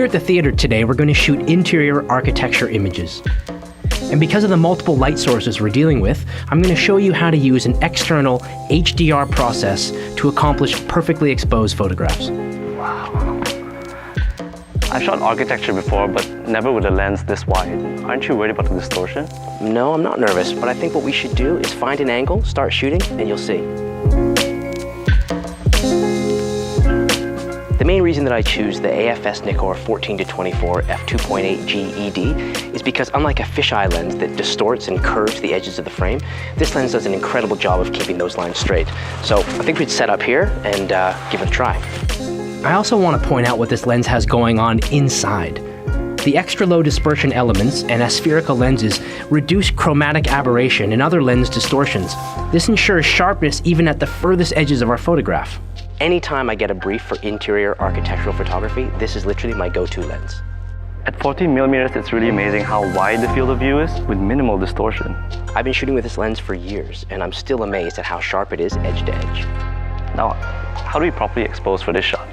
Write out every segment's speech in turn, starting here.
at the theater today, we're going to shoot interior architecture images. And because of the multiple light sources we're dealing with, I'm going to show you how to use an external HDR process to accomplish perfectly exposed photographs. Wow. I've shot architecture before, but never with a lens this wide. Aren't you worried about the distortion? No, I'm not nervous, but I think what we should do is find an angle, start shooting, and you'll see. The main reason that I choose the AF-S Nikkor 14-24 f2.8 GED is because unlike a fisheye lens that distorts and curves the edges of the frame, this lens does an incredible job of keeping those lines straight. So I think we'd set up here and give it a try. I also want to point out what this lens has going on inside. The extra low dispersion elements and aspherical lenses reduce chromatic aberration and other lens distortions. This ensures sharpness even at the furthest edges of our photograph. Anytime I get a brief for interior architectural photography, this is literally my go-to lens. At 14mm, it's really amazing how wide the field of view is with minimal distortion. I've been shooting with this lens for years, and I'm still amazed at how sharp it is edge to edge. Now, how do we properly expose for this shot?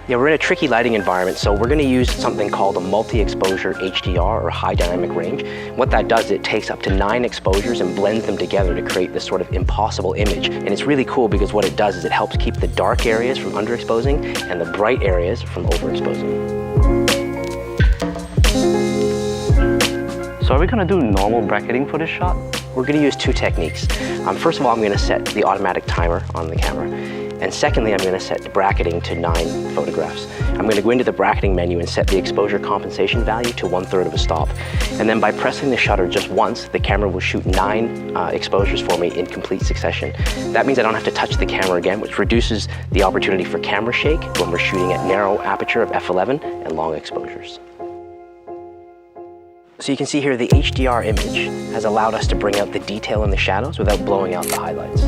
Yeah, we're in a tricky lighting environment, so we're going to use something called a multi-exposure HDR, or high dynamic range. What that does, it takes up to 9 exposures and blends them together to create this sort of impossible image. And it's really cool because what it does is it helps keep the dark areas from underexposing and the bright areas from overexposing. So are we going to do normal bracketing for this shot? We're going to use 2 techniques. First of all, I'm going to set the automatic timer on the camera. And secondly, I'm going to set the bracketing to 9 photographs. I'm going to go into the bracketing menu and set the exposure compensation value to 1/3 of a stop. And then by pressing the shutter just once, the camera will shoot 9 exposures for me in complete succession. That means I don't have to touch the camera again, which reduces the opportunity for camera shake when we're shooting at narrow aperture of f11 and long exposures. So you can see here the HDR image has allowed us to bring out the detail in the shadows without blowing out the highlights.